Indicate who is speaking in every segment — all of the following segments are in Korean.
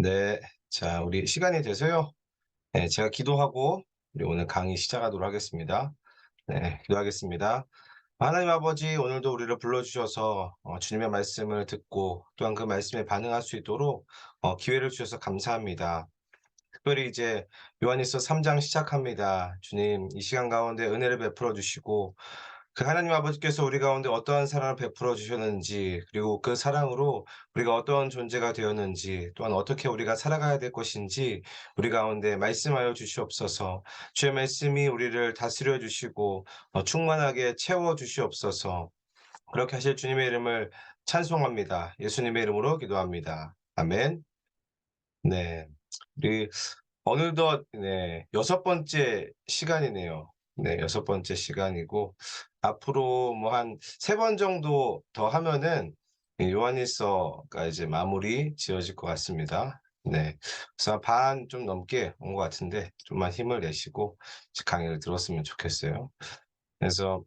Speaker 1: 네. 자, 우리 시간이 돼서요. 네, 제가 기도하고 우리 오늘 강의 시작하도록 하겠습니다. 네, 기도하겠습니다. 하나님 아버지, 오늘도 우리를 불러주셔서 주님의 말씀을 듣고 또한 그 말씀에 반응할 수 있도록 기회를 주셔서 감사합니다. 특별히 이제 요한일서 3장 시작합니다. 주님, 이 시간 가운데 은혜를 베풀어 주시고 그 하나님 아버지께서 우리 가운데 어떠한 사랑을 베풀어 주셨는지, 그리고 그 사랑으로 우리가 어떠한 존재가 되었는지, 또한 어떻게 우리가 살아가야 될 것인지 우리 가운데 말씀하여 주시옵소서. 주의 말씀이 우리를 다스려 주시고 충만하게 채워 주시옵소서. 그렇게 하실 주님의 이름을 찬송합니다. 예수님의 이름으로 기도합니다. 아멘. 네. 우리 어느덧 네 여섯 번째 시간이네요. 네 여섯 번째 시간이고 앞으로 뭐 한 세 번 정도 더 하면은 이 요한일서가 이제 마무리 지어질 것 같습니다. 네. 그래서 반 좀 넘게 온 것 같은데 좀만 힘을 내시고 이제 강의를 들었으면 좋겠어요. 그래서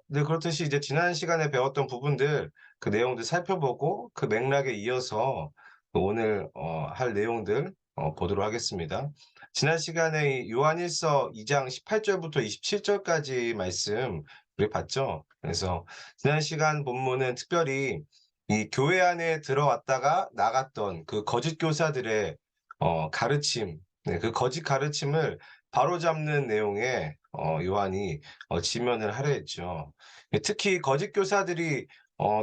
Speaker 1: 네 그렇듯이 이제 지난 시간에 배웠던 부분들 그 내용들 살펴보고 그 맥락에 이어서 그 오늘 할 내용들 보도록 하겠습니다. 지난 시간에 이 요한일서 2장 18 절부터 27 절까지 말씀 우리 봤죠? 그래서 지난 시간 본문은 특별히 이 교회 안에 들어왔다가 나갔던 그 거짓 교사들의 가르침, 네 그 거짓 가르침을 바로잡는 내용의 요한이 지면을 하려 했죠. 예 특히 거짓 교사들이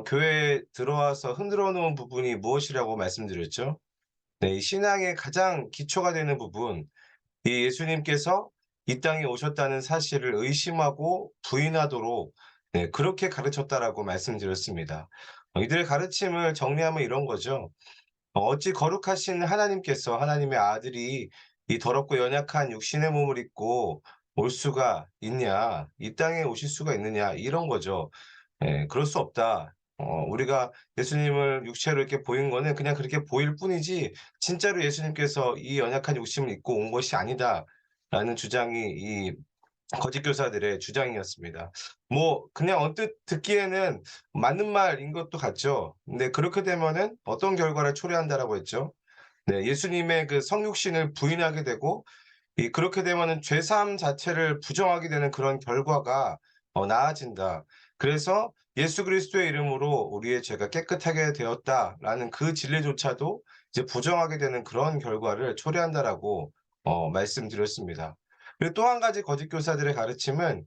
Speaker 1: 교회에 들어와서 흔들어 놓은 부분이 무엇이라고 말씀드렸죠? 네 이 신앙의 가장 기초가 되는 부분, 이 예수님께서 이 땅에 오셨다는 사실을 의심하고 부인하도록 네 그렇게 가르쳤다라고 말씀드렸습니다. 이들의 가르침을 정리하면 이런 거죠. 어찌 거룩하신 하나님께서 하나님의 아들이 이 더럽고 연약한 육신의 몸을 입고 올 수가 있냐, 이 땅에 오실 수가 있느냐, 이런 거죠. 예, 그럴 수 없다. 우리가 예수님을 육체로 이렇게 보인 거는 그냥 그렇게 보일 뿐이지, 진짜로 예수님께서 이 연약한 육신을 입고 온 것이 아니다라는 주장이 이 거짓 교사들의 주장이었습니다. 뭐 그냥 언뜻 듣기에는 맞는 말인 것도 같죠. 근데 그렇게 되면은 어떤 결과를 초래한다라고 했죠? 네, 예수님의 그 성육신을 부인하게 되고 이 그렇게 되면은 죄사함 자체를 부정하게 되는 그런 결과가 나아진다. 그래서 예수 그리스도의 이름으로 우리의 죄가 깨끗하게 되었다라는 그 진리조차도 이제 부정하게 되는 그런 결과를 초래한다라고 말씀드렸습니다. 그리고 또 한 가지 거짓 교사들의 가르침은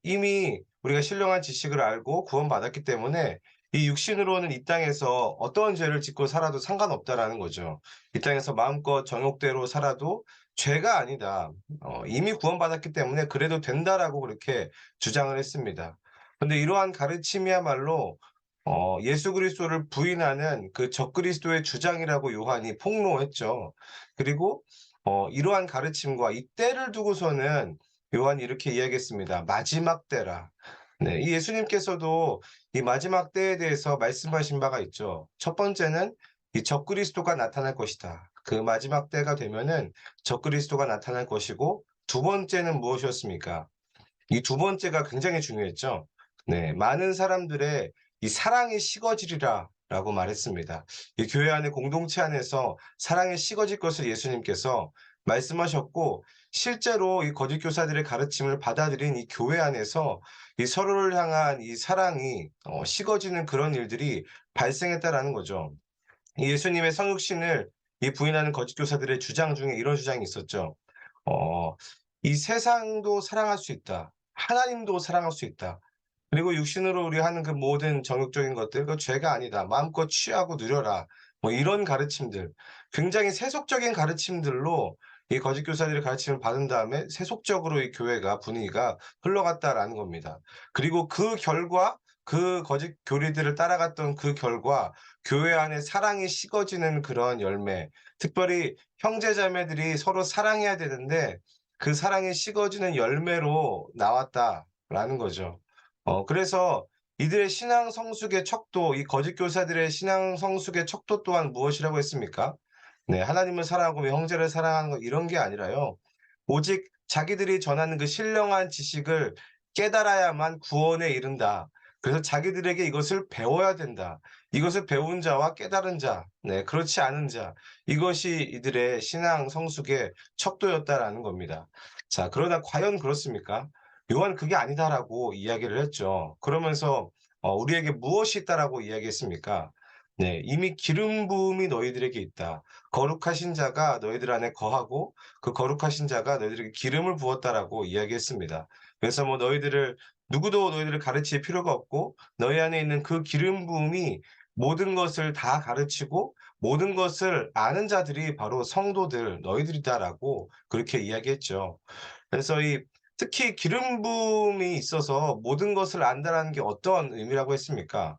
Speaker 1: 이미 우리가 신령한 지식을 알고 구원받았기 때문에 이 육신으로는 이 땅에서 어떤 죄를 짓고 살아도 상관없다라는 거죠. 이 땅에서 마음껏 정욕대로 살아도 죄가 아니다. 이미 구원받았기 때문에 그래도 된다라고 그렇게 주장을 했습니다. 근데 이러한 가르침이야말로 예수 그리스도를 부인하는 그 적그리스도의 주장이라고 요한이 폭로했죠. 그리고 이러한 가르침과 이 때를 두고서는 요한이 이렇게 이야기했습니다. "마지막 때라." 네. 이 예수님께서도 이 마지막 때에 대해서 말씀하신 바가 있죠. 첫 번째는 이 적그리스도가 나타날 것이다. 그 마지막 때가 되면은 적그리스도가 나타날 것이고, 두 번째는 무엇이었습니까? 이 두 번째가 굉장히 중요했죠. 네. "많은 사람들의 이 사랑이 식어지리라."라고 말했습니다. 이 교회 안의 공동체 안에서 사랑이 식어질 것을 예수님께서 말씀하셨고, 실제로 이 거짓 교사들의 가르침을 받아들인 이 교회 안에서 이 서로를 향한 이 사랑이 식어지는 그런 일들이 발생했다라는 거죠. 이 예수님의 성육신을 이 부인하는 거짓 교사들의 주장 중에 이런 주장이 있었죠. 어 "이 세상도 사랑할 수 있다. 하나님도 사랑할 수 있다. 그리고 육신으로 우리 하는 그 모든 정욕적인 것들 그거 죄가 아니다. 마음껏 취하고 누려라." 뭐 이런 가르침들, 굉장히 세속적인 가르침들로 이 거짓 교사들의 가르침을 받은 다음에 세속적으로 이 교회가 분위기가 흘러갔다라는 겁니다. 그리고 그 결과, 그 거짓 교리들을 따라갔던 그 결과 교회 안에 사랑이 식어지는 그런 열매, 특별히 형제 자매들이 서로 사랑해야 되는데 그 사랑이 식어지는 열매로 나왔다라는 거죠. 그래서 이들의 신앙 성숙의 척도, 이 거짓 교사들의 신앙 성숙의 척도 또한 무엇이라고 했습니까? 네, 하나님을 사랑하고 형제를 사랑하는 것, 이런 게 아니라요. 오직 자기들이 전하는 그 신령한 지식을 깨달아야만 구원에 이른다. 그래서 자기들에게 이것을 배워야 된다. 이것을 배운 자와 깨달은 자, 그렇지 않은 자, 이것이 이들의 신앙 성숙의 척도였다라는 겁니다. 자, 그러나 과연 그렇습니까? 요한은 그게 아니다라고 이야기를 했죠. 그러면서 우리에게 무엇이 있다라고 이야기했습니까? 네, 이미 기름 부음이 너희들에게 있다. 거룩하신 자가 너희들 안에 거하고 그 거룩하신 자가 너희들에게 기름을 부었다라고 이야기했습니다. 그래서 뭐 누구도 너희들을 가르칠 필요가 없고 너희 안에 있는 그 기름 부음이 모든 것을 다 가르치고 모든 것을 아는 자들이 바로 성도들 너희들이다라고 그렇게 이야기했죠. 그래서 특히 기름 부음이 있어서 모든 것을 안다라는 게 어떤 의미라고 했습니까?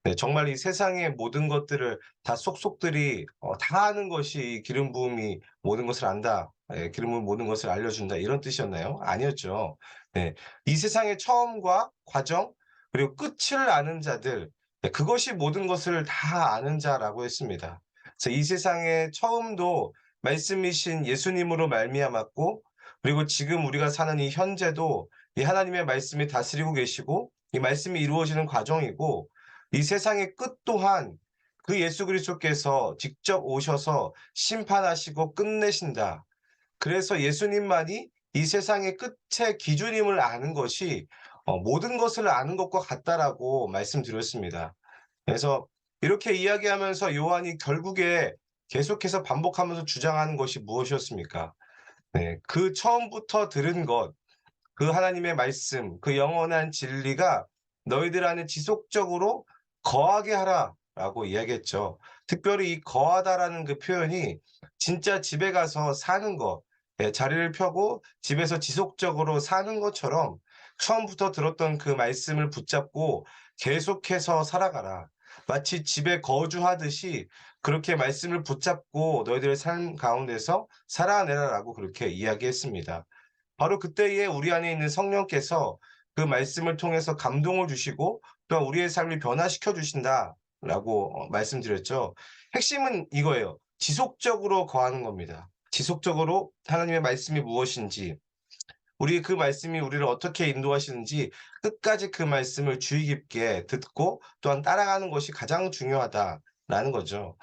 Speaker 1: 네, 정말 이 세상의 모든 것들을 다 속속들이 다 아는 것이 기름 부음이 모든 것을 안다. 예, 기름 부음이 모든 것을 알려준다. 이런 뜻이었나요? 아니었죠. 네, 이 세상의 처음과 과정 그리고 끝을 아는 자들, 네, 그것이 모든 것을 다 아는 자라고 했습니다. 그래서 이 세상의 처음도 말씀이신 예수님으로 말미암았고, 그리고 지금 우리가 사는 이 현재도 이 하나님의 말씀이 다스리고 계시고, 이 말씀이 이루어지는 과정이고, 이 세상의 끝 또한 그 예수 그리스도께서 직접 오셔서 심판하시고 끝내신다. 그래서 예수님만이 이 세상의 끝의 기준임을 아는 것이 모든 것을 아는 것과 같다라고 말씀드렸습니다. 그래서 이렇게 이야기하면서 요한이 결국에 계속해서 반복하면서 주장하는 것이 무엇이었습니까? 네, 그 처음부터 들은 것, 그 하나님의 말씀, 그 영원한 진리가 너희들 안에 지속적으로 거하게 하라라고 이야기했죠. 특별히 이 거하다라는 그 표현이 진짜 집에 가서 사는 것, 자리를 펴고 집에서 지속적으로 사는 것처럼 처음부터 들었던 그 말씀을 붙잡고 계속해서 살아가라. 마치 집에 거주하듯이 그렇게 말씀을 붙잡고 너희들의 삶 가운데서 살아내라라고 그렇게 이야기했습니다. 바로 그때에 우리 안에 있는 성령께서 그 말씀을 통해서 감동을 주시고 또한 우리의 삶을 변화시켜 주신다라고 말씀드렸죠. 핵심은 이거예요. 지속적으로 거하는 겁니다. 지속적으로 하나님의 말씀이 무엇인지, 우리 그 말씀이 우리를 어떻게 인도하시는지 끝까지 그 말씀을 주의 깊게 듣고 또한 따라가는 것이 가장 중요하다라는 거죠.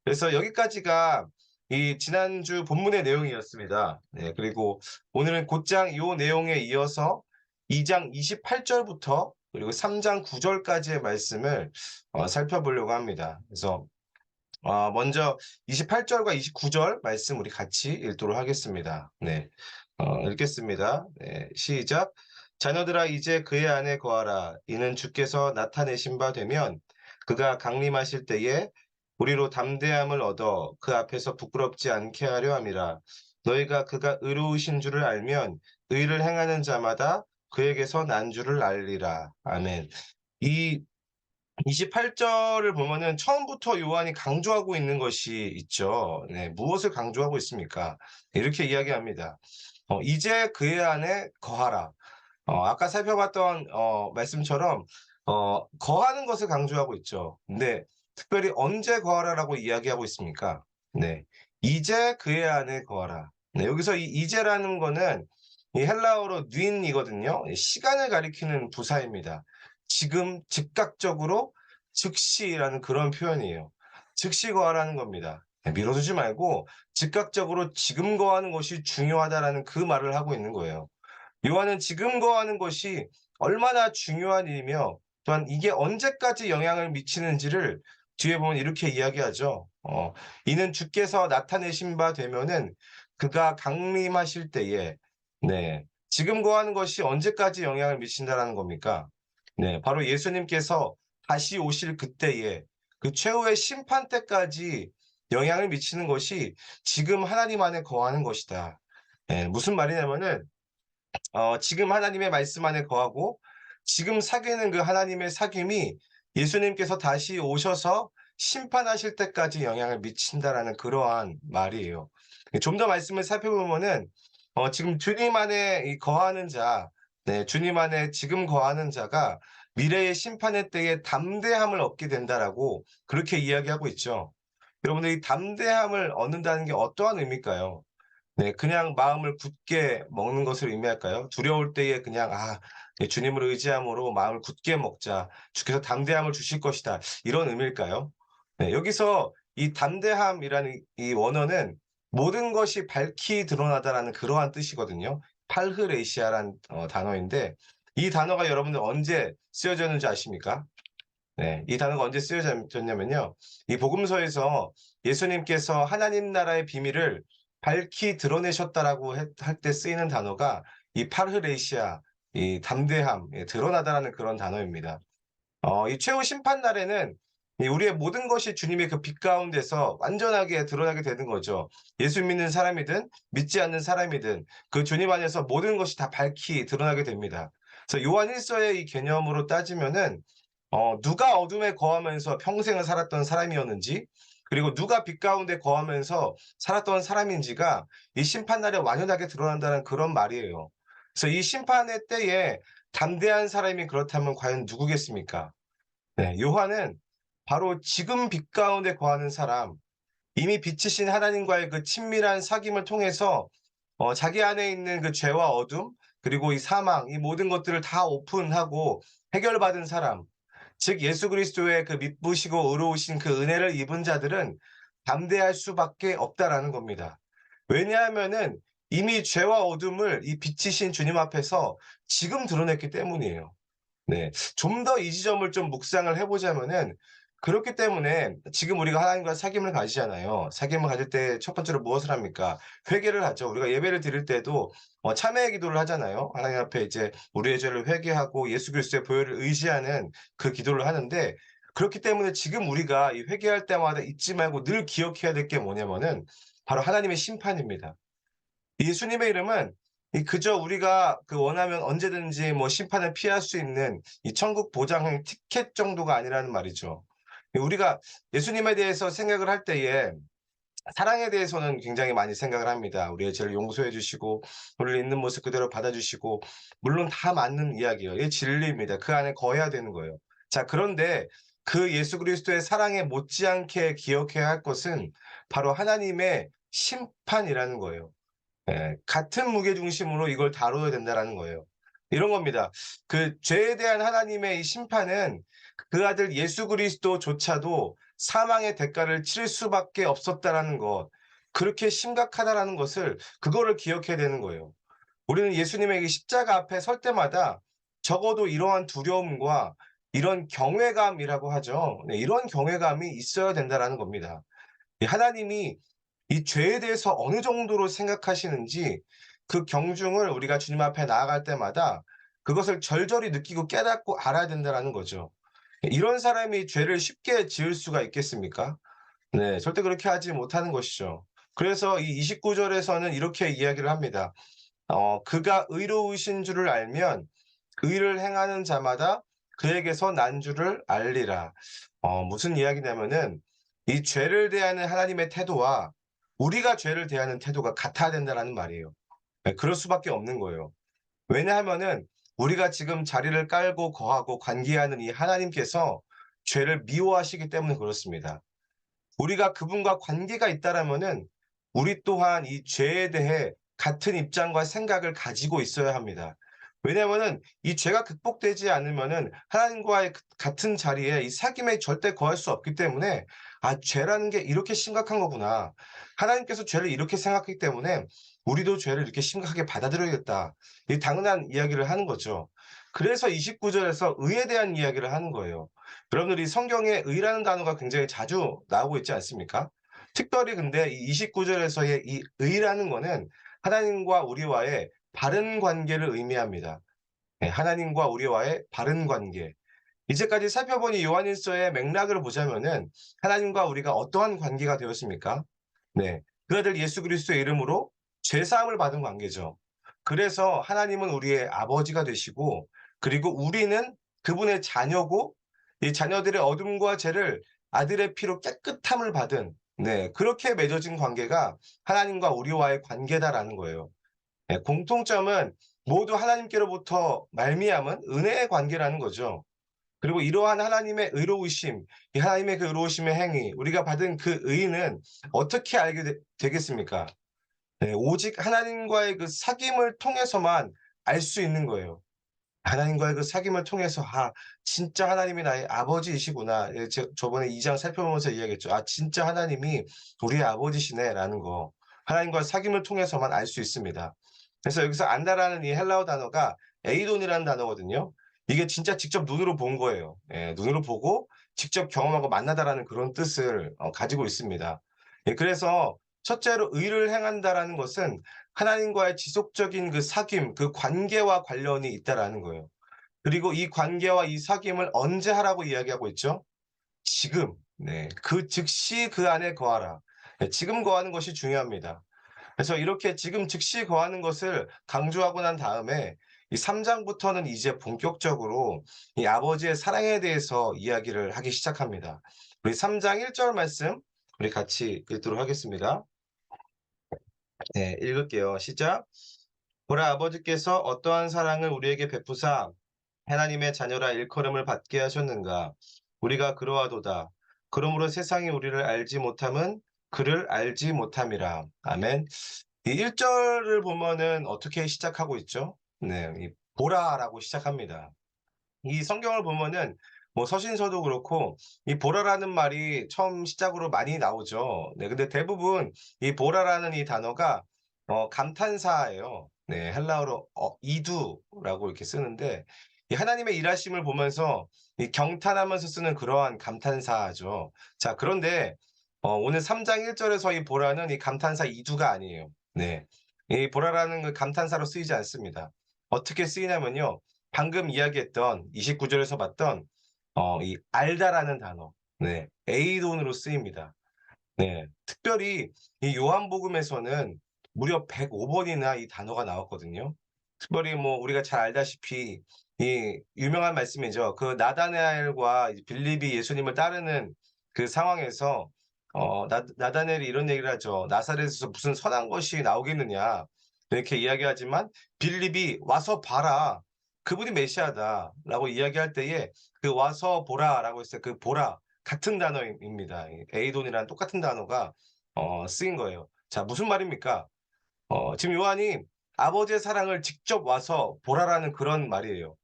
Speaker 1: 그래서 여기까지가 이 지난주 본문의 내용이었습니다. 네, 그리고 오늘은 곧장 요 내용에 이어서 2장 28 절부터 그리고 3장 9 절까지의 말씀을 살펴보려고 합니다. 그래서 먼저 28 절과 29절 말씀 우리 같이 읽도록 하겠습니다. 네. 읽겠습니다. 네, 시작. 자녀들아 이제 그의 안에 거하라. 이는 주께서 나타내신 바 되면 그가 강림하실 때에 우리로 담대함을 얻어 그 앞에서 부끄럽지 않게 하려 함이라. 너희가 그가 의로우신 줄을 알면 의를 행하는 자마다 그에게서 난 줄을 알리라. 아멘. 이 28 절을 보면은 처음부터 요한이 강조하고 있는 것이 있죠. 네. 무엇을 강조하고 있습니까? 이렇게 이야기합니다. "이제 그의 안에 거하라." 아까 살펴봤던 말씀처럼 거하는 것을 강조하고 있죠. 근데 특별히 "언제 거하라."라고 이야기하고 있습니까? 네. "이제 그의 안에 거하라." 네. 여기서 이 이제라는 거는 이 헬라어로 뉘인이거든요. 이 시간을 가리키는 부사입니다. 지금 즉각적으로 즉시라는 그런 표현이에요. 즉시 거하라는 겁니다. 네, 미뤄두지 말고 즉각적으로 지금 거하는 것이 중요하다라는 그 말을 하고 있는 거예요. 요한은 지금 거하는 것이 얼마나 중요한 일이며 또한 이게 언제까지 영향을 미치는지를 뒤에 보면 이렇게 이야기하죠. "이는 주께서 나타내신 바 되면은 그가 강림하실 때에." 네. 지금 거하는 것이 언제까지 영향을 미친다라는 겁니까? 네. 바로 예수님께서 다시 오실 그때에 그 최후의 심판 때까지 영향을 미치는 것이 지금 하나님 안에 거하는 것이다. 예. 무슨 말이냐면은 지금 하나님의 말씀 안에 거하고 지금 사귀는 그 하나님의 사귐이 예수님께서 다시 오셔서 심판하실 때까지 영향을 미친다라는 그러한 말이에요. 좀 더 말씀을 살펴보면은 지금 주님 안에 이 거하는 자, 네, 주님 안에 지금 거하는 자가 미래의 심판의 때에 담대함을 얻게 된다라고 그렇게 이야기하고 있죠. 여러분들 이 담대함을 얻는다는 게 어떠한 의미일까요? 네, 그냥 마음을 굳게 먹는 것을 의미할까요? 두려울 때에 그냥 주님을 의지함으로 마음을 굳게 먹자. 주께서 담대함을 주실 것이다. 이런 의미일까요? 네, 여기서 이 담대함이라는 이 원어는 모든 것이 밝히 드러나다라는 그러한 뜻이거든요. 팔흐레시아란 단어인데 이 단어가 여러분들 언제 쓰여졌는지 아십니까? 네. 이 단어가 언제 쓰여졌냐면요. 이 복음서에서 예수님께서 하나님 나라의 비밀을 밝히 드러내셨다라고 할 때 쓰이는 단어가 이 파르헤시아, 이 담대함, 드러나다라는 그런 단어입니다. 이 최후 심판 날에는 이 우리의 모든 것이 주님의 그 빛 가운데서 완전하게 드러나게 되는 거죠. 예수 믿는 사람이든 믿지 않는 사람이든 그 주님 안에서 모든 것이 다 밝히 드러나게 됩니다. 그래서 요한 1서의 이 개념으로 따지면은 누가 어둠에 거하면서 평생을 살았던 사람이었는지, 그리고 누가 빛 가운데 거하면서 살았던 사람인지가 이 심판날에 완연하게 드러난다는 그런 말이에요. 그래서 이 심판의 때에 담대한 사람이 그렇다면 과연 누구겠습니까? 네, 요한은 바로 지금 빛 가운데 거하는 사람, 이미 빛이신 하나님과의 그 친밀한 사귐을 통해서 자기 안에 있는 그 죄와 어둠, 그리고 이 사망, 이 모든 것들을 다 오픈하고 해결받은 사람, 즉 예수 그리스도의 그 미쁘시고 의로우신 그 은혜를 입은 자들은 담대할 수밖에 없다라는 겁니다. 왜냐하면은 이미 죄와 어둠을 이 빛이신 주님 앞에서 지금 드러냈기 때문이에요. 네. 좀 더 이 지점을 좀 묵상을 해 보자면은 그렇기 때문에 지금 우리가 하나님과 사귐을 가지잖아요. 사귐을 가질 때 첫 번째로 무엇을 합니까? 회개를 하죠. 우리가 예배를 드릴 때도 참회의 기도를 하잖아요. 하나님 앞에 이제 우리의 죄를 회개하고 예수 그리스도의 보혈을 의지하는 그 기도를 하는데 그렇기 때문에 지금 우리가 이 회개할 때마다 잊지 말고 늘 기억해야 될 게 뭐냐면은 바로 하나님의 심판입니다. 예수님의 이름은 이 그저 우리가 그 원하면 언제든지 뭐 심판을 피할 수 있는 이 천국 보장행 티켓 정도가 아니라는 말이죠. 우리가 예수님에 대해서 생각을 할 때에 사랑에 대해서는 굉장히 많이 생각을 합니다. 우리의 죄를 용서해 주시고 우리를 있는 모습 그대로 받아 주시고 물론 다 맞는 이야기예요. 이게 진리입니다. 그 안에 거해야 되는 거예요. 자, 그런데 그 예수 그리스도의 사랑에 못지않게 기억해야 할 것은 바로 하나님의 심판이라는 거예요. 예. 같은 무게 중심으로 이걸 다뤄야 된다라는 거예요. 이런 겁니다. 그 죄에 대한 하나님의 이 심판은 그 아들 예수 그리스도조차도 사망의 대가를 치를 수밖에 없었다라는 것, 그렇게 심각하다라는 것을 그거를 기억해야 되는 거예요. 우리는 예수님의 이 십자가 앞에 설 때마다 적어도 이러한 두려움과 이런 경외감이라고 하죠. 네, 이런 경외감이 있어야 된다라는 겁니다. 이 하나님이 이 죄에 대해서 어느 정도로 생각하시는지 그 경중을 우리가 주님 앞에 나아갈 때마다 그것을 절절히 느끼고 깨닫고 알아야 된다라는 거죠. 이런 사람이 죄를 쉽게 지을 수가 있겠습니까? 네, 절대 그렇게 하지 못하는 것이죠. 그래서 이 29 절에서는 이렇게 이야기를 합니다. 그가 의로우신 줄을 알면 그 일을 행하는 자마다 그에게서 난 줄을 알리라. 무슨 이야기냐면은 이 죄를 대하는 하나님의 태도와 우리가 죄를 대하는 태도가 같아야 된다라는 말이에요. 예, 그럴 수밖에 없는 거예요. 왜냐하면은 우리가 지금 자리를 깔고 거하고 관계하는 이 하나님께서 죄를 미워하시기 때문에 그렇습니다. 우리가 그분과 관계가 있다라면은 우리 또한 이 죄에 대해 같은 입장과 생각을 가지고 있어야 합니다. 왜냐하면은 이 죄가 극복되지 않으면은 하나님과의 같은 자리에 이 사귐에 절대 거할 수 없기 때문에 '아 죄라는 게 이렇게 심각한 거구나. 하나님께서 죄를 이렇게 생각하기 때문에 우리도 죄를 이렇게 심각하게 받아들여야겠다.' 이 당연한 이야기를 하는 거죠. 그래서 29 절에서 의에 대한 이야기를 하는 거예요. 여러분들이 성경에 의라는 단어가 굉장히 자주 나오고 있지 않습니까? 특별히 근데 이 29 절에서의 이 의라는 거는 하나님과 우리와의 바른 관계를 의미합니다. 네, 하나님과 우리와의 바른 관계. 이제까지 살펴본 이 요한일서의 맥락을 보자면은 하나님과 우리가 어떠한 관계가 되었습니까? 네. 그 아들 예수 그리스도의 이름으로 죄 사함을 받은 관계죠. 그래서 하나님은 우리의 아버지가 되시고 그리고 우리는 그분의 자녀고 이 자녀들의 어둠과 죄를 아들의 피로 깨끗함을 받은 그렇게 맺어진 관계가 하나님과 우리와의 관계다라는 거예요. 예, 공통점은 모두 하나님께로부터 말미암은 은혜의 관계라는 거죠. 그리고 이러한 하나님의 의로우심, 이 하나님의 그 의로우심의 행위, 우리가 받은 그 의는 어떻게 알게 되겠습니까? 네, 오직 하나님과의 그 사귐을 통해서만 알 수 있는 거예요. 하나님과의 그 사귐을 통해서 '아 진짜 하나님이 나의 아버지이시구나.' 예 저번에 2장 살펴보면서 이야기했죠. '아 진짜 하나님이 우리의 아버지시네.'라는 거. 하나님과의 사귐을 통해서만 알 수 있습니다. 그래서 여기서 안다라는 이 헬라어 단어가 에이돈이라는 단어거든요. 이게 진짜 직접 눈으로 본 거예요. 예 눈으로 보고 직접 경험하고 만나다라는 그런 뜻을 가지고 있습니다. 예 그래서 첫째로 의를 행한다라는 것은 하나님과의 지속적인 그 사귐 그 관계와 관련이 있다라는 거예요. 그리고 이 관계와 이 사귐을 언제 하라고 이야기하고 있죠? 지금. 네. 그 즉시 그 안에 거하라. 예 지금 거하는 것이 중요합니다. 그래서 이렇게 지금 즉시 거하는 것을 강조하고 난 다음에 이 3 장부터는 이제 본격적으로 이 아버지의 사랑에 대해서 이야기를 하기 시작합니다. 우리 3장 1절 말씀 우리 같이 읽도록 하겠습니다. 네. 읽을게요. 시작. 보라 아버지께서 어떠한 사랑을 우리에게 베푸사 하나님의 자녀라 일컬음을 받게 하셨는가. 우리가 그러하도다. 그러므로 세상이 우리를 알지 못함은 그를 알지 못함이라. 아멘. 이 1 절을 보면은 어떻게 시작하고 있죠? 네. 이 보라라고 시작합니다. 이 성경을 보면은 뭐 서신서도 그렇고 이 보라라는 말이 처음 시작으로 많이 나오죠. 네 근데 대부분 이 보라라는 이 단어가 감탄사예요. 네 헬라어로 이두라고 이렇게 쓰는데 이 하나님의 일하심을 보면서 이 경탄하면서 쓰는 그러한 감탄사죠. 자 그런데 오늘 3장 1 절에서 이 보라는 이 감탄사 이두가 아니에요. 네. 이 보라라는 그 감탄사로 쓰이지 않습니다. 어떻게 쓰이냐면요. 방금 이야기했던 29 절에서 봤던 이 알다라는 단어 네 에이돈으로 쓰입니다. 네. 특별히 이 요한복음에서는 무려 105 번이나 이 단어가 나왔거든요. 특별히 뭐 우리가 잘 알다시피 이 유명한 말씀이죠. 그 나다나엘과 이제 빌립이 예수님을 따르는 그 상황에서 나다나엘이 이런 얘기를 하죠. "나사렛에서 무슨 선한 것이 나오겠느냐." 이렇게 이야기하지만 빌립이 "와서 봐라. 그분이 메시아다."라고 이야기할 때에 그 "와서 보라."라고 했을 때 그 보라 같은 단어입니다. 이 에이돈이랑 똑같은 단어가 쓰인 거예요. 자 무슨 말입니까? 지금 요한이 아버지의 사랑을 직접 와서 보라라는 그런 말이에요.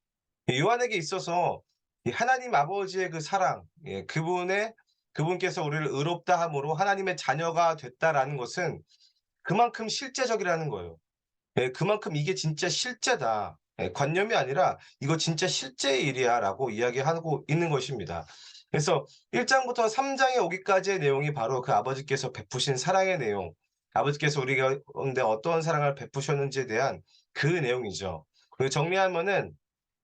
Speaker 1: 이 요한에게 있어서 이 하나님 아버지의 그 사랑 그분께서 우리를 의롭다 함으로 하나님의 자녀가 됐다라는 것은 그만큼 실제적이라는 거예요. 예 그만큼 이게 진짜 실제다. 예 관념이 아니라 "이거 진짜 실제의 일이야."라고 이야기하고 있는 것입니다. 그래서 1 장부터 3 장에 오기까지의 내용이 바로 그 아버지께서 베푸신 사랑의 내용, 아버지께서 우리 가운데 어떠한 사랑을 베푸셨는지에 대한 그 내용이죠. 그리고 정리하면은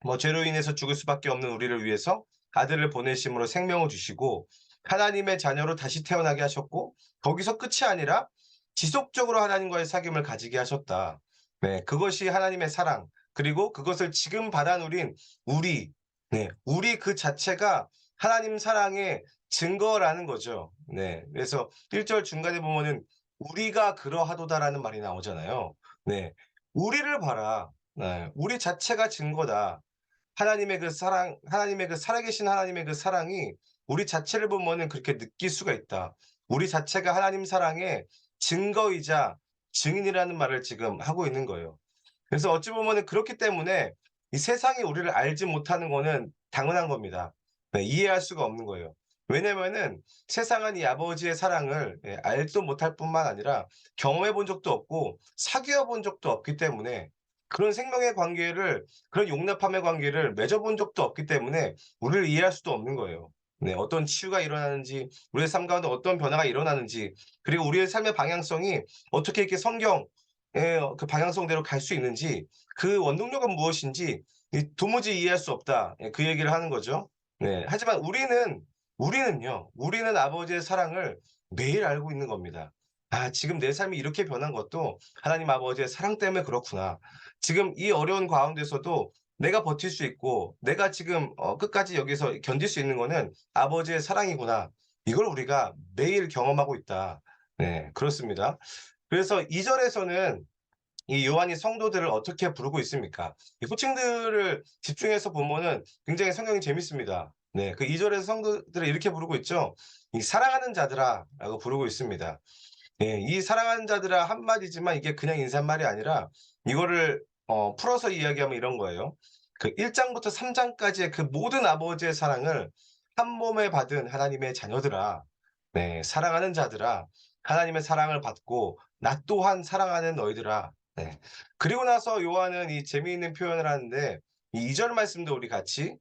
Speaker 1: 뭐 죄로 인해서 죽을 수밖에 없는 우리를 위해서 아들을 보내심으로 생명을 주시고 하나님의 자녀로 다시 태어나게 하셨고 거기서 끝이 아니라 지속적으로 하나님과의 사귐을 가지게 하셨다. 네. 그것이 하나님의 사랑 그리고 그것을 지금 받아 누린 우리 우리 그 자체가 하나님 사랑의 증거라는 거죠. 네. 그래서 1절 중간에 보면은 "우리가 그러하도다."라는 말이 나오잖아요. 네. 우리를 봐라. 네. 우리 자체가 증거다. 하나님의 그 살아계신 하나님의 그 사랑이 우리 자체를 보면은 그렇게 느낄 수가 있다. 우리 자체가 하나님 사랑의 증거이자 증인이라는 말을 지금 하고 있는 거예요. 그래서 어찌 보면은 그렇기 때문에 이 세상이 우리를 알지 못하는 거는 당연한 겁니다. 네 이해할 수가 없는 거예요. 왜냐면은 세상은 이 아버지의 사랑을 알지도 못할 뿐만 아니라 경험해 본 적도 없고 사귀어 본 적도 없기 때문에 그런 생명의 관계를 그런 용납함의 관계를 맺어 본 적도 없기 때문에 우리를 이해할 수도 없는 거예요. 네 어떤 치유가 일어나는지 우리의 삶 가운데 어떤 변화가 일어나는지 그리고 우리의 삶의 방향성이 어떻게 이렇게 성경 그 방향성대로 갈 수 있는지 그 원동력은 무엇인지 도무지 이해할 수 없다. 그 얘기를 하는 거죠. 네. 하지만 우리는 아버지의 사랑을 매일 알고 있는 겁니다. '아 지금 내 삶이 이렇게 변한 것도 하나님 아버지의 사랑 때문에 그렇구나. 지금 이 어려운 가운데서도 내가 버틸 수 있고 내가 지금 끝까지 여기서 견딜 수 있는 거는 아버지의 사랑이구나.' 이걸 우리가 매일 경험하고 있다. 네 그렇습니다. 그래서 2 절에서는 이 요한이 성도들을 어떻게 부르고 있습니까? 이 호칭들을 집중해서 보면은 굉장히 성경이 재밌습니다. 네. 그 2 절에서 성도들을 이렇게 부르고 있죠. 이 "사랑하는 자들아"라고 부르고 있습니다. 예. 이 사랑하는 자들아 한마디지만 이게 그냥 인사말이 아니라 이거를 풀어서 이야기하면 이런 거예요. 그 1 장부터 3 장까지의 그 모든 아버지의 사랑을 한 몸에 받은 하나님의 자녀들아. 네. 사랑하는 자들아. 하나님의 사랑을 받고 나 또한 사랑하는 너희들아. 네. 그리고 나서 요한은 이 재미있는 표현을 하는데 이 2절 말씀도 우리 같이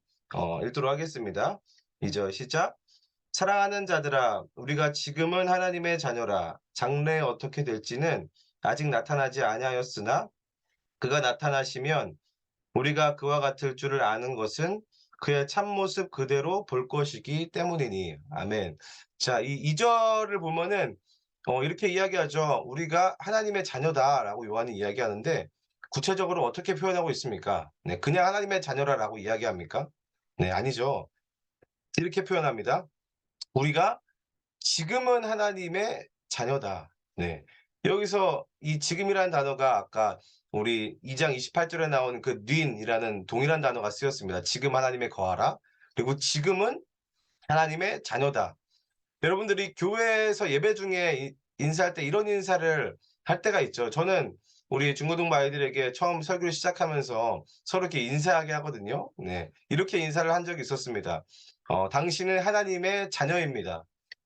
Speaker 1: 읽도록 하겠습니다. 2절 시작. 사랑하는 자들아 우리가 지금은 하나님의 자녀라 장래에 어떻게 될지는 아직 나타나지 아니하였으나 그가 나타나시면 우리가 그와 같을 줄을 아는 것은 그의 참모습 그대로 볼 것이기 때문이니. 아멘. 자, 이 2 절을 보면은 이렇게 이야기하죠. "우리가 하나님의 자녀다."라고 요한이 이야기하는데 구체적으로 어떻게 표현하고 있습니까? 네, 그냥 "하나님의 자녀라."라고 이야기합니까? 네, 아니죠. 이렇게 표현합니다. "우리가 지금은 하나님의 자녀다." 네. 여기서 이 지금이라는 단어가 아까 우리 2장 28 절에 나오는 그 윈이라는 동일한 단어가 쓰였습니다. "지금 하나님에 거하라." 그리고 "지금은 하나님의 자녀다." 여러분들이 교회에서 예배 중에 인사할 때 이런 인사를 할 때가 있죠. 저는 우리 중고등부 아이들에게 처음 설교를 시작하면서 서로 이렇게 인사하게 하거든요. 네. 이렇게 인사를 한 적이 있었습니다. "당신은 하나님의 자녀입니다."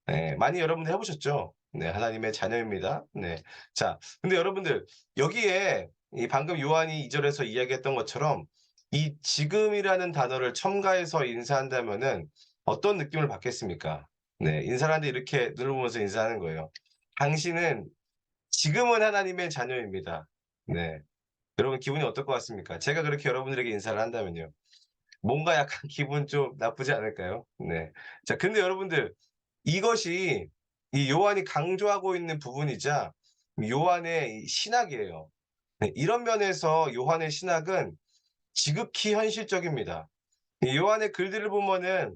Speaker 1: 네. 많이 여러분들 해 보셨죠? 네. "하나님의 자녀입니다." 네. 자, 근데 여러분들 여기에 이 방금 요한이 2 절에서 이야기했던 것처럼 이 지금이라는 단어를 첨가해서 인사한다면은 어떤 느낌을 받겠습니까? 네. 인사를 하는데 이렇게 눈을 보면서 인사하는 거예요. "당신은 지금은 하나님의 자녀입니다." 네. 여러분 기분이 어떨 것 같습니까? 제가 그렇게 여러분들에게 인사를 한다면요. 뭔가 약간 기분 좀 나쁘지 않을까요? 네. 자, 근데 여러분들 이것이 이 요한이 강조하고 있는 부분이자 요한의 이 신학이에요. 네. 이런 면에서 요한의 신학은 지극히 현실적입니다. 이 요한의 글들을 보면은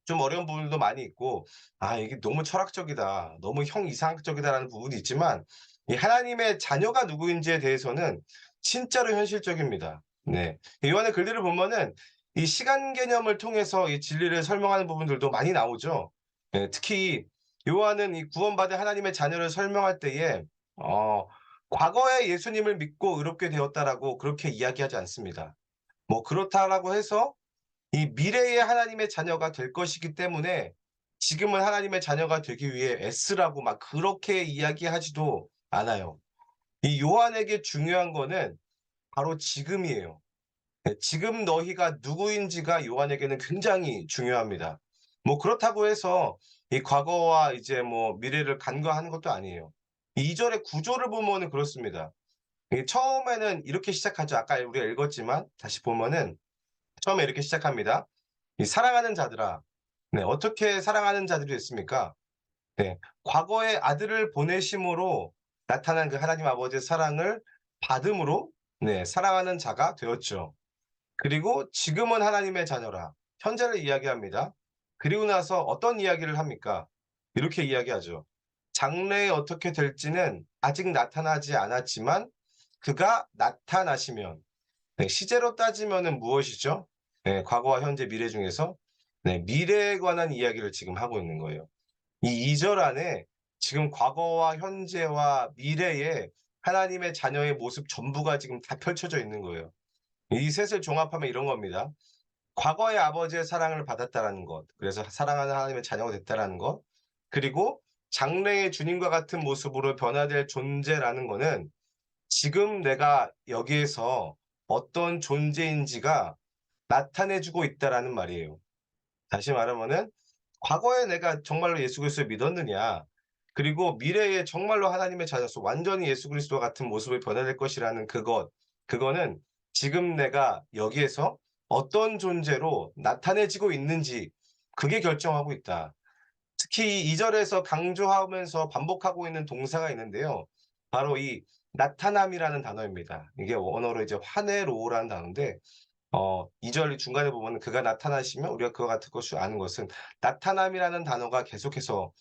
Speaker 1: 좀 어려운 부분도 많이 있고 '아 이게 너무 철학적이다. 너무 형 이상학적이다.'라는 부분이 있지만 이 하나님의 자녀가 누구인지에 대해서는 진짜로 현실적입니다. 네. 요한의 글들을 보면은 이 시간 개념을 통해서 이 진리를 설명하는 부분들도 많이 나오죠. 예, 특히 요한은 이 구원받은 하나님의 자녀를 설명할 때에 어 과거에 예수님을 믿고 의롭게 되었다라고 그렇게 이야기하지 않습니다. 뭐 그렇다라고 해서 이 미래의 하나님의 자녀가 될 것이기 때문에 지금은 하나님의 자녀가 되기 위해 애쓰라고 막 그렇게 이야기하지도 않아요. 이 요한에게 중요한 거는 바로 지금이에요. 네, 지금 너희가 누구인지가 요한에게는 굉장히 중요합니다. 뭐 그렇다고 해서 이 과거와 이제 뭐 미래를 간과하는 것도 아니에요. 이 2 절의 구조를 보면은 그렇습니다. 이 처음에는 이렇게 시작하죠. 아까 우리가 읽었지만 다시 보면은 처음에 이렇게 시작합니다. 이 사랑하는 자들아. 네. 어떻게 사랑하는 자들이 됐습니까? 네. 과거에 아들을 보내심으로 나타난 그 하나님 아버지의 사랑을 받음으로 네 사랑하는 자가 되었죠. 그리고 지금은 하나님의 자녀라. 현재를 이야기합니다. 그리고 나서 어떤 이야기를 합니까? 이렇게 이야기하죠. 장래에 어떻게 될지는 아직 나타나지 않았지만 그가 나타나시면 네, 시제로 따지면은 무엇이죠? 네, 과거와 현재, 미래 중에서 네, 미래에 관한 이야기를 지금 하고 있는 거예요. 이 2절 안에 지금 과거와 현재와 미래에 하나님의 자녀의 모습 전부가 지금 다 펼쳐져 있는 거예요. 이 셋을 종합하면 이런 겁니다. 과거의 아버지의 사랑을 받았다라는 것, 그래서 사랑하는 하나님의 자녀가 됐다라는 것, 그리고 장래의 주님과 같은 모습으로 변화될 존재라는 거는 지금 내가 여기에서 어떤 존재인지가 나타내 주고 있다라는 말이에요. 다시 말하면은 과거에 내가 정말로 예수 그리스도를 믿었느냐, 그리고 미래에 정말로 하나님의 자녀로서 완전히 예수 그리스도와 같은 모습을 변화될 것이라는 그것, 그거는 지금 내가 여기에서 어떤 존재로 나타내지고 있는지 그게 결정하고 있다. 특히 이 2 절에서 강조하면서 반복하고 있는 동사가 있는데요. 바로 이 나타남이라는 단어입니다. 이게 원어로 이제 화내로라는 단어인데 2절 중간에 보면은 "그가 나타나시면 우리가 그와 같을 것을 아는 것은" 나타남이라는 단어가 계속해서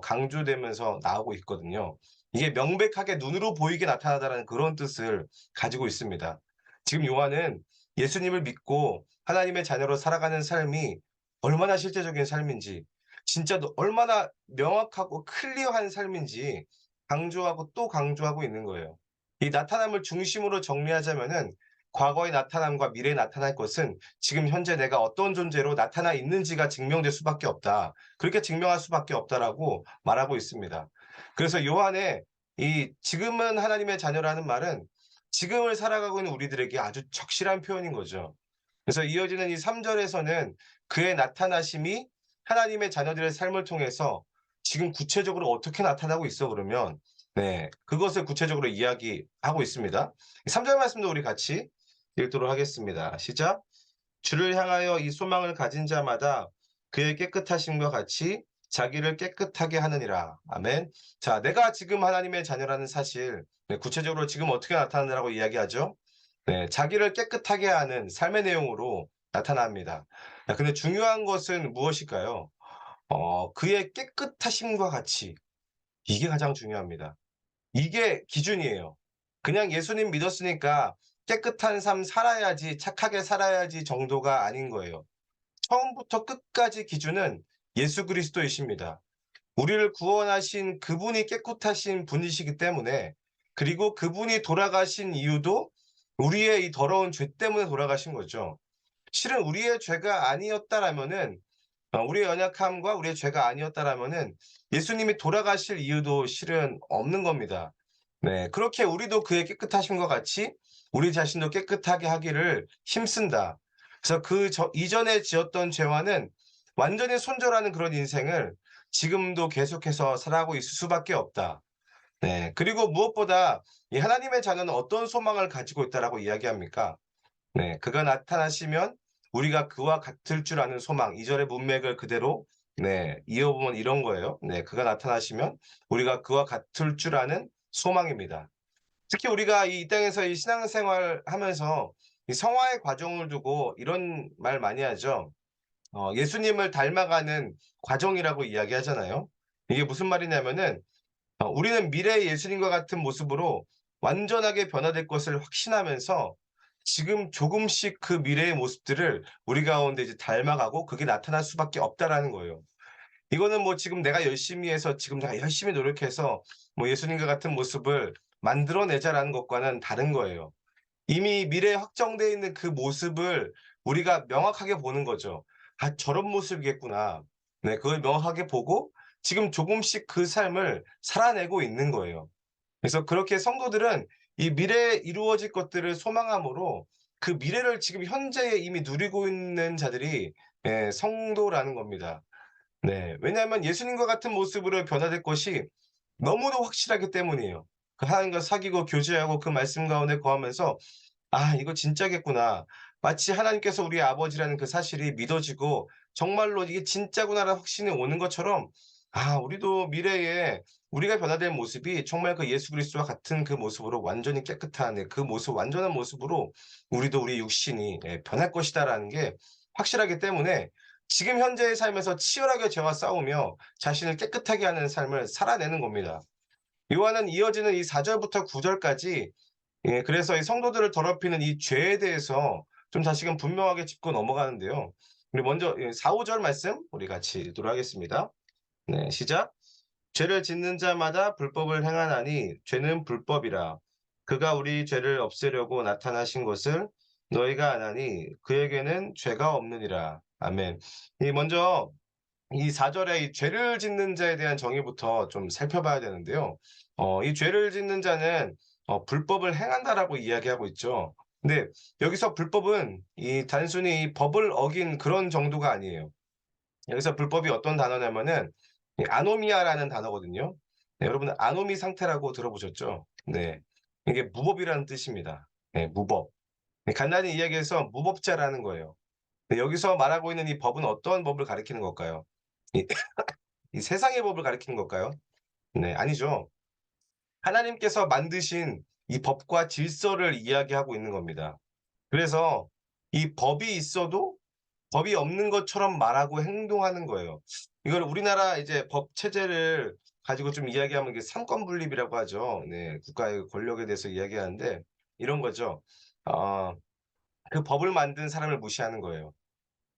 Speaker 1: 강조되면서 나오고 있거든요. 이게 명백하게 눈으로 보이게 나타나다라는 그런 뜻을 가지고 있습니다. 지금 요한은 예수님을 믿고 하나님의 자녀로 살아가는 삶이 얼마나 실제적인 삶인지, 진짜 얼마나 명확하고 클리어한 삶인지 강조하고 또 강조하고 있는 거예요. 이 나타남을 중심으로 정리하자면은 과거에 나타남과 미래에 나타날 것은 지금 현재 내가 어떤 존재로 나타나 있는지가 증명될 수밖에 없다. 그렇게 증명할 수밖에 없다라고 말하고 있습니다. 그래서 요한의 이 지금은 하나님의 자녀라는 말은 지금을 살아가고 있는 우리들에게 아주 적실한 표현인 거죠. 그래서 이어지는 이 3 절에서는 그의 나타나심이 하나님의 자녀들의 삶을 통해서 지금 구체적으로 어떻게 나타나고 있어 그러면 네 그것을 구체적으로 이야기하고 있습니다. 3절 말씀도 우리 같이 읽도록 하겠습니다. 시작. 주를 향하여 이 소망을 가진 자마다 그의 깨끗하심과 같이 자기를 깨끗하게 하느니라. 아멘. 자, 내가 지금 하나님의 자녀라는 사실, 네, 구체적으로 지금 어떻게 나타나느라고 이야기하죠? 네, 자기를 깨끗하게 하는 삶의 내용으로 나타납니다. 자, 근데 중요한 것은 무엇일까요? 그의 깨끗하심과 같이 이게 가장 중요합니다. 이게 기준이에요. 그냥 예수님 믿었으니까 깨끗한 삶 살아야지, 착하게 살아야지 정도가 아닌 거예요. 처음부터 끝까지 기준은 예수 그리스도이십니다. 우리를 구원하신 그분이 깨끗하신 분이시기 때문에 그리고 그분이 돌아가신 이유도 우리의 이 더러운 죄 때문에 돌아가신 거죠. 실은 우리의 죄가 아니었다라면은 우리의 연약함과 우리의 죄가 아니었다라면은 예수님이 돌아가실 이유도 실은 없는 겁니다. 네. 그렇게 우리도 그의 깨끗하심과 같이 우리 자신도 깨끗하게 하기를 힘쓴다. 그래서 이전에 지었던 죄와는 완전히 손절하는 그런 인생을 지금도 계속해서 살아가고 있을 수밖에 없다. 네. 그리고 무엇보다 이 하나님의 자녀는 어떤 소망을 가지고 있다라고 이야기합니까? 네. 그가 나타나시면 우리가 그와 같을 줄 아는 소망. 2 절의 문맥을 그대로 네 이어보면 이런 거예요. 네. 그가 나타나시면 우리가 그와 같을 줄 아는 소망입니다. 특히 우리가 이 땅에서 이 신앙생활 하면서 이 성화의 과정을 두고 이런 말 많이 하죠. 예수님을 닮아가는 과정이라고 이야기하잖아요. 이게 무슨 말이냐면은 우리는 미래의 예수님과 같은 모습으로 완전하게 변화될 것을 확신하면서 지금 조금씩 그 미래의 모습들을 우리 가운데 이제 닮아가고 그게 나타날 수밖에 없다라는 거예요. 이거는 뭐 지금 내가 열심히 해서 지금 내가 열심히 노력해서 뭐 예수님과 같은 모습을 만들어내자라는 것과는 다른 거예요. 이미 미래에 확정되어 있는 그 모습을 우리가 명확하게 보는 거죠. '아 저런 모습이겠구나.' 네 그걸 명확하게 보고 지금 조금씩 그 삶을 살아내고 있는 거예요. 그래서 그렇게 성도들은 이 미래에 이루어질 것들을 소망함으로 그 미래를 지금 현재에 이미 누리고 있는 자들이 성도라는 겁니다. 네. 왜냐하면 예수님과 같은 모습으로 변화될 것이 너무도 확실하기 때문이에요. 그 하나님과 사귀고 교제하고 그 말씀 가운데 거하면서 '아 이거 진짜겠구나.' 마치 하나님께서 우리의 아버지라는 그 사실이 믿어지고 정말로 '이게 진짜구나.'라는 확신이 오는 것처럼 우리도 미래에 우리가 변화될 모습이 정말 그 예수 그리스도와 같은 그 모습으로 완전히 깨끗한 그 모습 완전한 모습으로 우리도 우리 육신이 변할 것이다라는 게 확실하기 때문에 지금 현재의 삶에서 치열하게 죄와 싸우며 자신을 깨끗하게 하는 삶을 살아내는 겁니다. 요한은 이어지는 이 4 절부터 9 절까지 그래서 이 성도들을 더럽히는 이 죄에 대해서 좀 다시금 분명하게 짚고 넘어가는데요. 우리 먼저 4-5절 말씀 우리 같이 읽도록 하겠습니다. 네 시작. 죄를 짓는 자마다 불법을 행하나니 죄는 불법이라. 그가 우리 죄를 없애려고 나타나신 것을 너희가 아나니 그에게는 죄가 없느니라. 아멘. 이 먼저 이 4 절에 이 죄를 짓는 자에 대한 정의부터 좀 살펴봐야 되는데요. 이 죄를 짓는 자는 불법을 행한다라고 이야기하고 있죠. 근데 여기서 불법은 이 단순히 이 법을 어긴 그런 정도가 아니에요. 여기서 불법이 어떤 단어냐면은 이 아노미아라는 단어거든요. 네, 여러분 아노미 상태라고 들어보셨죠? 네. 이게 무법이라는 뜻입니다. 네, 무법. 네, 간단히 이야기해서 무법자라는 거예요. 네, 여기서 말하고 있는 이 법은 어떤 법을 가리키는 걸까요? 이 이 세상의 법을 가리키는 걸까요? 네, 아니죠. 하나님께서 만드신 이 법과 질서를 이야기하고 있는 겁니다. 그래서 이 법이 있어도 법이 없는 것처럼 말하고 행동하는 거예요. 이걸 우리나라 이제 법 체제를 가지고 좀 이야기하면 이게 삼권 분립이라고 하죠. 네. 국가의 권력에 대해서 이야기하는데 이런 거죠. 어 그 법을 만든 사람을 무시하는 거예요.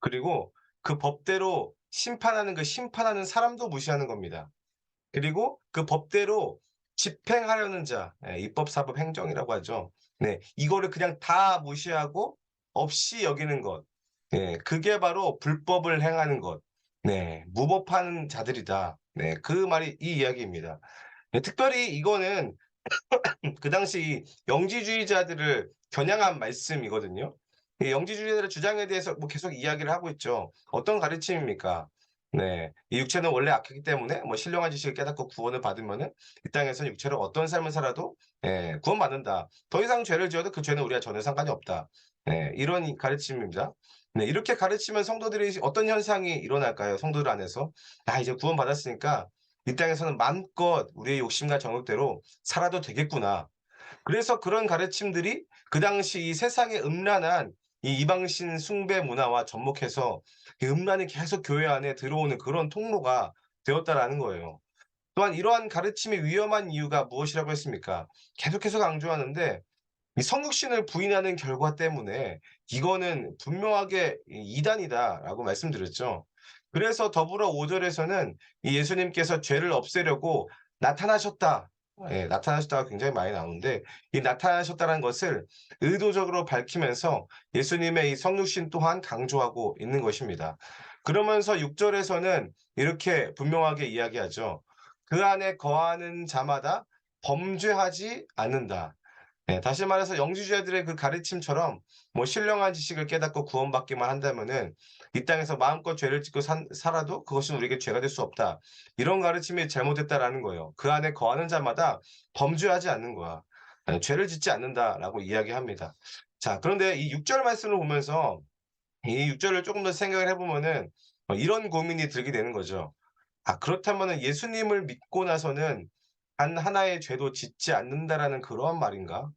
Speaker 1: 그리고 그 법대로 심판하는 그 심판하는 사람도 무시하는 겁니다. 그리고 그 법대로 집행하려는 자, 입법, 사법, 행정이라고 하죠. 네, 이거를 그냥 다 무시하고 없이 여기는 것. 네, 그게 바로 불법을 행하는 것. 네, 무법한 자들이다. 네, 그 말이 이 이야기입니다. 네, 특별히 이거는 그 당시 이 영지주의자들을 겨냥한 말씀이거든요. 이 영지주의자들의 주장에 대해서 뭐 계속 이야기를 하고 있죠. 어떤 가르침입니까? 네. 이 육체는 원래 악하기 때문에 뭐 신령한 지식을 깨닫고 구원을 받으면은 이 땅에서는 육체로 어떤 삶을 살아도 구원받는다. 더 이상 죄를 지어도 그 죄는 우리와 전혀 상관이 없다. 이런 가르침입니다. 네, 이렇게 가르치면 성도들이 어떤 현상이 일어날까요? 성도들 안에서. 아, 이제 구원받았으니까 이 땅에서는 마음껏 우리의 욕심과 정욕대로 살아도 되겠구나. 그래서 그런 가르침들이 그 당시 이 세상의 음란한 이 이방신 숭배 문화와 접목해서 이 음란이 계속 교회 안에 들어오는 그런 통로가 되었다라는 거예요. 또한 이러한 가르침이 위험한 이유가 무엇이라고 했습니까? 계속해서 강조하는데 이 성육신을 부인하는 결과 때문에 "이거는 분명하게 이 이단이다."라고 말씀드렸죠. 그래서 더불어 5 절에서는 이 예수님께서 죄를 없애려고 나타나셨다. 나타나셨다가 굉장히 많이 나오는데 이 나타나셨다는 것을 의도적으로 밝히면서 예수님의 이 성육신 또한 강조하고 있는 것입니다. 그러면서 6 절에서는 이렇게 분명하게 이야기하죠. "그 안에 거하는 자마다 범죄하지 않는다." 다시 말해서 영지주의자들의 그 가르침처럼 뭐 신령한 지식을 깨닫고 구원받기만 한다면은 이 땅에서 마음껏 죄를 짓고 살아도 그것은 우리에게 죄가 될 수 없다. 이런 가르침이 잘못됐다라는 거예요. 그 안에 거하는 자마다 범죄하지 않는 거야. 죄를 짓지 않는다라고 이야기합니다. 자, 그런데 이 6절 말씀을 보면서 이 6절을 조금 더 생각을 해보면은 이런 고민이 들게 되는 거죠. 아, 그렇다면은 예수님을 믿고 나서는 단 하나의 죄도 짓지 않는다라는 그러한 말인가?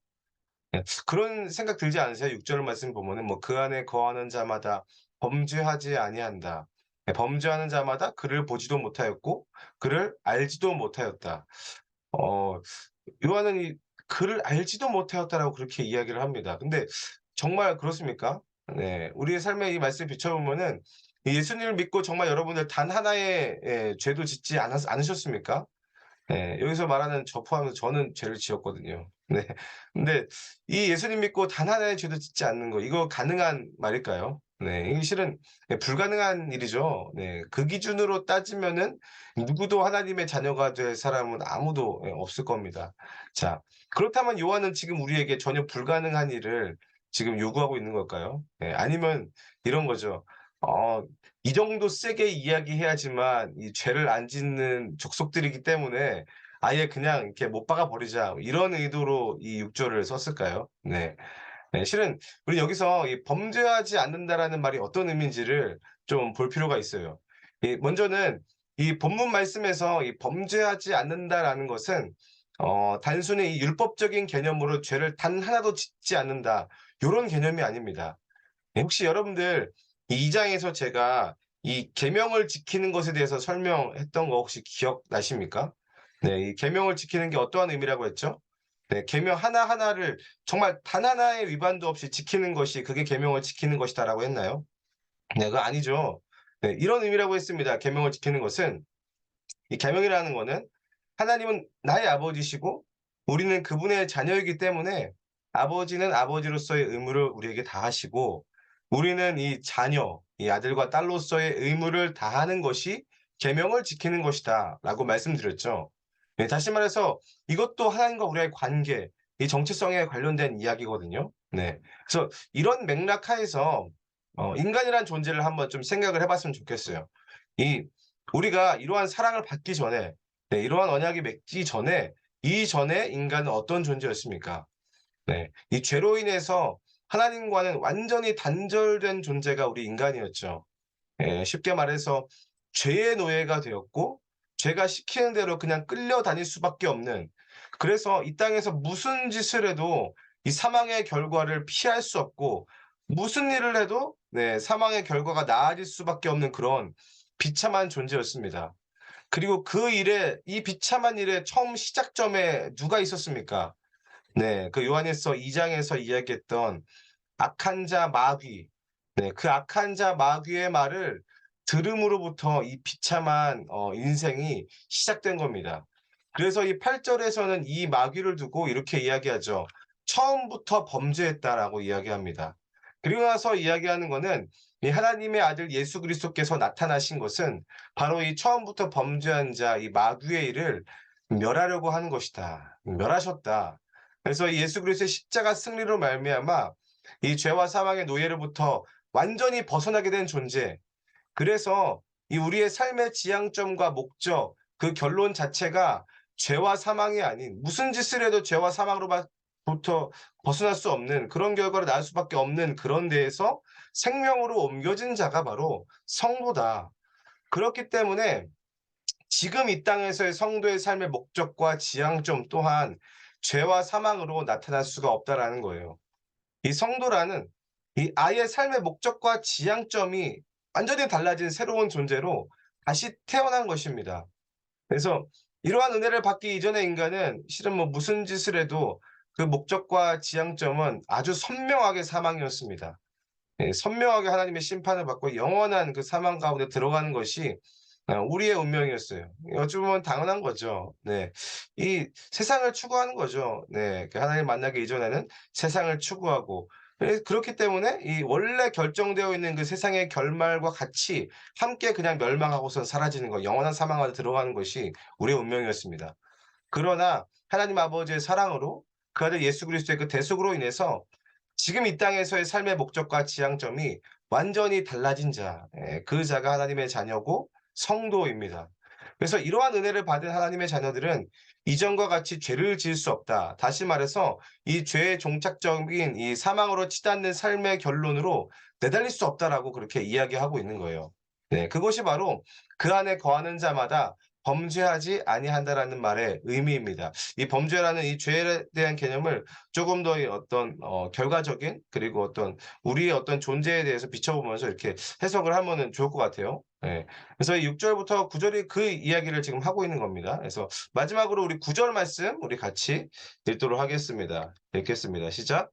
Speaker 1: 그런 생각 들지 않으세요? 6절 말씀 보면은 뭐 "그 안에 거하는 자마다 범죄하지 아니한다." 범죄하는 자마다 그를 보지도 못하였고 그를 알지도 못하였다. 어 요한은 이 "그를 알지도 못하였다."라고 그렇게 이야기를 합니다. 근데 정말 그렇습니까? 네. 우리의 삶에 이 말씀을 비춰보면은 이 예수님을 믿고 정말 여러분들 단 하나의 죄도 짓지 않으셨습니까? 여기서 말하는 저 포함해서 저는 죄를 지었거든요. 네. 근데 이 예수님 믿고 단 하나의 죄도 짓지 않는 거 이거 가능한 말일까요? 네. 이게 실은 불가능한 일이죠. 네. 그 기준으로 따지면은 누구도 하나님의 자녀가 될 사람은 아무도 없을 겁니다. 자, 그렇다면 요한은 지금 우리에게 전혀 불가능한 일을 지금 요구하고 있는 걸까요? 아니면 이런 거죠. 어 이 정도 세게 이야기해야지만 이 죄를 안 짓는 족속들이기 때문에 아예 그냥 이렇게 못 박아 버리자 이런 의도로 이 6 절을 썼을까요? 네. 실은 우리 여기서 이 범죄하지 않는다라는 말이 어떤 의미인지를 좀 볼 필요가 있어요. 먼저는 이 본문 말씀에서 이 범죄하지 않는다라는 것은 단순히 이 율법적인 개념으로 죄를 단 하나도 짓지 않는다 요런 개념이 아닙니다. 혹시 여러분들 이 2 장에서 제가 이 계명을 지키는 것에 대해서 설명했던 거 혹시 기억나십니까? 네. 이 계명을 지키는 게 어떠한 의미라고 했죠? 네. 계명 하나하나를 정말 단 하나의 위반도 없이 지키는 것이 그게 계명을 지키는 것이다라고 했나요? 네. 그거 아니죠. 네. 이런 의미라고 했습니다. 계명을 지키는 것은 이 계명이라는 거는 하나님은 나의 아버지시고 우리는 그분의 자녀이기 때문에 아버지는 아버지로서의 의무를 우리에게 다하시고 우리는 이 자녀, 이 아들과 딸로서의 의무를 다하는 것이 계명을 지키는 것이다라고 말씀드렸죠. 네, 다시 말해서 이것도 하나님과 우리의 관계, 이 정체성에 관련된 이야기거든요. 네. 그래서 이런 맥락 하에서 인간이란 존재를 한번 좀 생각을 해 봤으면 좋겠어요. 이 우리가 이러한 사랑을 받기 전에 이러한 언약이 맺기 전에 이전에 인간은 어떤 존재였습니까? 네. 이 죄로 인해서 하나님과는 완전히 단절된 존재가 우리 인간이었죠. 쉽게 말해서 죄의 노예가 되었고 죄가 시키는 대로 그냥 끌려다닐 수밖에 없는 그래서 이 땅에서 무슨 짓을 해도 이 사망의 결과를 피할 수 없고 무슨 일을 해도 사망의 결과가 나아질 수밖에 없는 그런 비참한 존재였습니다. 그리고 그 일에 이 비참한 일의 처음 시작점에 누가 있었습니까? 네. 그 요한일서 2 장에서 이야기했던 악한 자 마귀. 네. 그 악한 자 마귀의 말을 들음으로부터 이 비참한 인생이 시작된 겁니다. 그래서 이 8절에서는 이 마귀를 두고 이렇게 이야기하죠. 처음부터 범죄했다라고 이야기합니다. 그리고 나서 이야기하는 거는 이 하나님의 아들 예수 그리스도께서 나타나신 것은 바로 이 처음부터 범죄한 자, 이 마귀의 일을 멸하려고 하는 것이다. 멸하셨다. 그래서 이 예수 그리스도의 십자가 승리로 말미암아 이 죄와 사망의 노예로부터 완전히 벗어나게 된 존재. 그래서 이 우리의 삶의 지향점과 목적, 그 결론 자체가 죄와 사망이 아닌 무슨 짓을 해도 죄와 사망으로부터 벗어날 수 없는 그런 결과를 낳을 수밖에 없는 그런 데에서 생명으로 옮겨진 자가 바로 성도다. 그렇기 때문에 지금 이 땅에서의 성도의 삶의 목적과 지향점 또한 죄와 사망으로 나타날 수가 없다라는 거예요. 이 성도라는 이 아이의 삶의 목적과 지향점이 완전히 달라진 새로운 존재로 다시 태어난 것입니다. 그래서 이러한 은혜를 받기 이전의 인간은 실은 뭐 무슨 짓을 해도 그 목적과 지향점은 아주 선명하게 사망이었습니다. 예, 선명하게 하나님의 심판을 받고 영원한 그 사망 가운데 들어가는 것이 우리의 운명이었어요. 어찌 보면 당연한 거죠. 네. 이 세상을 추구하는 거죠. 네. 그 하나님 만나기 이전에는 세상을 추구하고 그렇기 때문에 이 원래 결정되어 있는 그 세상의 결말과 같이 함께 그냥 멸망하고선 사라지는 것, 영원한 사망 안에 들어가는 것이 우리의 운명이었습니다. 그러나 하나님 아버지의 사랑으로 그 아들 예수 그리스도의 그 대속으로 인해서 지금 이 땅에서의 삶의 목적과 지향점이 완전히 달라진 자, 그 자가 하나님의 자녀고 성도입니다. 그래서 이러한 은혜를 받은 하나님의 자녀들은 이전과 같이 죄를 지을 수 없다. 다시 말해서 이 죄의 종착적인 이 사망으로 치닫는 삶의 결론으로 내달릴 수 없다라고 그렇게 이야기하고 있는 거예요. 네, 그것이 바로 그 안에 거하는 자마다 범죄하지 아니한다라는 말의 의미입니다. 이 범죄라는 이 죄에 대한 개념을 조금 더 이 어떤 결과적인 그리고 어떤 우리의 어떤 존재에 대해서 비춰보면서 이렇게 해석을 하면은 좋을 것 같아요. 예. 그래서 이 6 절부터 9 절이 그 이야기를 지금 하고 있는 겁니다. 그래서 마지막으로 우리 9절 말씀 우리 같이 읽도록 하겠습니다. 읽겠습니다. 시작.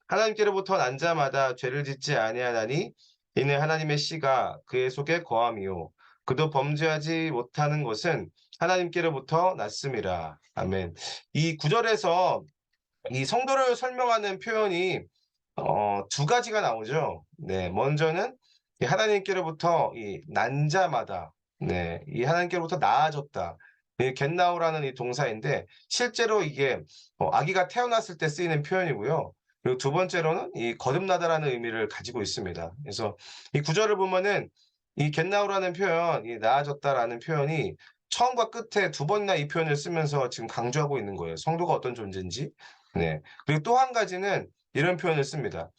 Speaker 1: 하나님께로부터 난 자마다 죄를 짓지 아니하나니 이는 하나님의 씨가 그의 속에 거함이요 그도 범죄하지 못하는 것은 하나님께로부터 났음이라. 아멘. 이 9 절에서 이 성도를 설명하는 표현이 두 가지가 나오죠. 네. 먼저는 이 하나님께로부터 이 난 자마다 이 하나님께로부터 나아졌다. 이 겟나오라는 이 동사인데 실제로 이게 아기가 태어났을 때 쓰이는 표현이고요. 그리고 두 번째로는 이 거듭나다라는 의미를 가지고 있습니다. 그래서 이 구절을 보면은 이 겟나오라는 표현, 이 나아졌다라는 표현이 처음과 끝에 두 번이나 이 표현을 쓰면서 지금 강조하고 있는 거예요. 성도가 어떤 존재인지. 네. 그리고 또 한 가지는 이런 표현을 씁니다.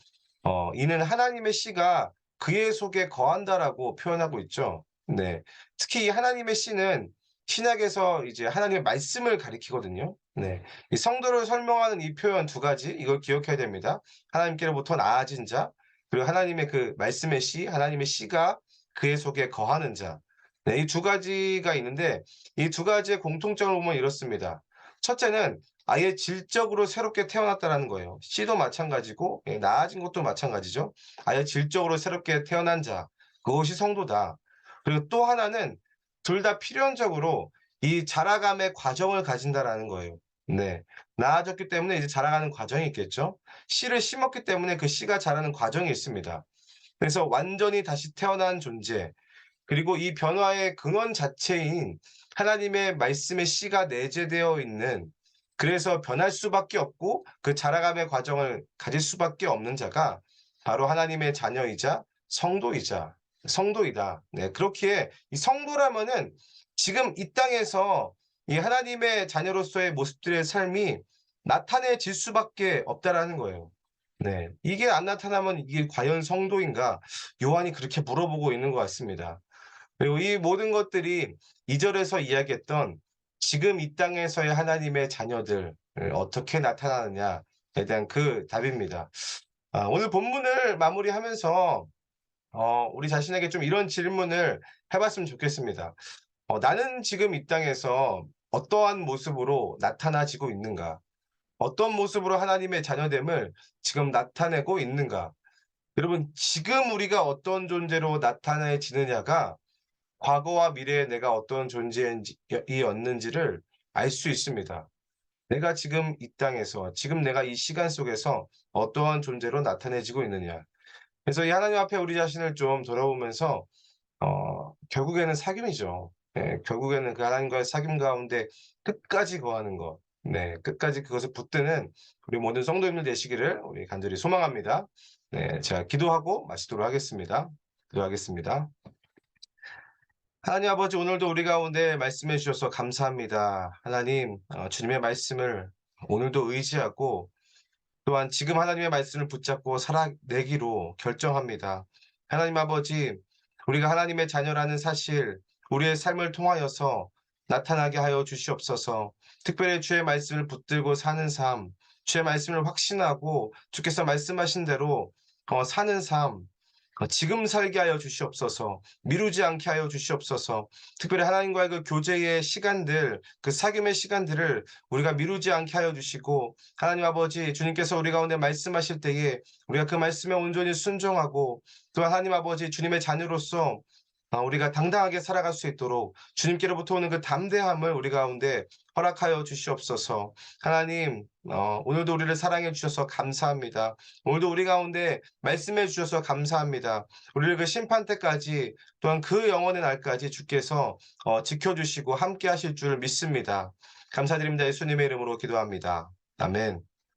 Speaker 1: 이는 하나님의 씨가 그의 속에 거한다라고 표현하고 있죠. 네. 특히 이 하나님의 씨는 신약에서 이제 하나님의 말씀을 가리키거든요. 네. 이 성도를 설명하는 이 표현 두 가지 이걸 기억해야 됩니다. 하나님께로부터 나아진 자, 그리고 하나님의 그 말씀의 씨, 하나님의 씨가 그의 속에 거하는 자. 네, 이 두 가지가 있는데 이 두 가지의 공통점을 보면 이렇습니다. 첫째는 아예 질적으로 새롭게 태어났다라는 거예요. 씨도 마찬가지고 나아진 것도 마찬가지죠. 아예 질적으로 새롭게 태어난 자, 그것이 성도다. 그리고 또 하나는 둘 다 필연적으로 이 자라감의 과정을 가진다라는 거예요. 네. 나아졌기 때문에 이제 자라가는 과정이 있겠죠. 씨를 심었기 때문에 그 씨가 자라는 과정이 있습니다. 그래서 완전히 다시 태어난 존재, 그리고 이 변화의 근원 자체인 하나님의 말씀의 씨가 내재되어 있는, 그래서 변할 수밖에 없고 그 자라감의 과정을 가질 수밖에 없는 자가 바로 하나님의 자녀이자 성도이다. 네, 그렇기에 이 성도라면은 지금 이 땅에서 이 하나님의 자녀로서의 모습들의 삶이 나타내질 수밖에 없다라는 거예요. 네. 이게 안 나타나면 이게 과연 성도인가? 요한이 그렇게 물어보고 있는 것 같습니다. 그리고 이 모든 것들이 2 절에서 이야기했던 지금 이 땅에서의 하나님의 자녀들 어떻게 나타나느냐에 대한 그 답입니다. 오늘 본문을 마무리하면서 우리 자신에게 좀 이런 질문을 해 봤으면 좋겠습니다. '나는 지금 이 땅에서 어떠한 모습으로 나타나지고 있는가? 어떤 모습으로 하나님의 자녀됨을 지금 나타내고 있는가?' 여러분 지금 우리가 어떤 존재로 나타내지느냐가 과거와 미래에 내가 어떤 존재인지 였는지를 알 수 있습니다. 내가 지금 이 땅에서 지금 내가 이 시간 속에서 어떠한 존재로 나타내지고 있느냐. 그래서 이 하나님 앞에 우리 자신을 좀 돌아보면서 결국에는 사귐이죠. 예, 결국에는 그 하나님과의 사귐 가운데 끝까지 거하는 것. 네, 끝까지 그것을 붙드는 우리 모든 성도님들 되시기를 우리 간절히 소망합니다. 네, 제가 기도하고 마치도록 하겠습니다. 기도하겠습니다. 하나님 아버지, 오늘도 우리 가운데 말씀해 주셔서 감사합니다. 하나님, 주님의 말씀을 오늘도 의지하고 또한 지금 하나님의 말씀을 붙잡고 살아내기로 결정합니다. 하나님 아버지, 우리가 하나님의 자녀라는 사실, 우리의 삶을 통하여서 나타나게 하여 주시옵소서. 특별히 주의 말씀을 붙들고 사는 삶, 주의 말씀을 확신하고 주께서 말씀하신 대로 사는 삶, 지금 살게 하여 주시옵소서. 미루지 않게 하여 주시옵소서. 특별히 하나님과의 그 교제의 시간들, 그 사귐의 시간들을 우리가 미루지 않게 하여 주시고, 하나님 아버지, 주님께서 우리 가운데 말씀하실 때에 우리가 그 말씀에 온전히 순종하고, 또한 하나님 아버지, 주님의 자녀로서 우리가 당당하게 살아갈 수 있도록 주님께로부터 오는 그 담대함을 우리 가운데 허락하여 주시옵소서. 하나님, 오늘도 우리를 사랑해 주셔서 감사합니다. 오늘도 우리 가운데 말씀해 주셔서 감사합니다. 우리를 그 심판 때까지 또한 그 영원의 날까지 주께서 지켜주시고 함께 하실 줄 믿습니다. 감사드립니다. 예수님의 이름으로 기도합니다. 아멘.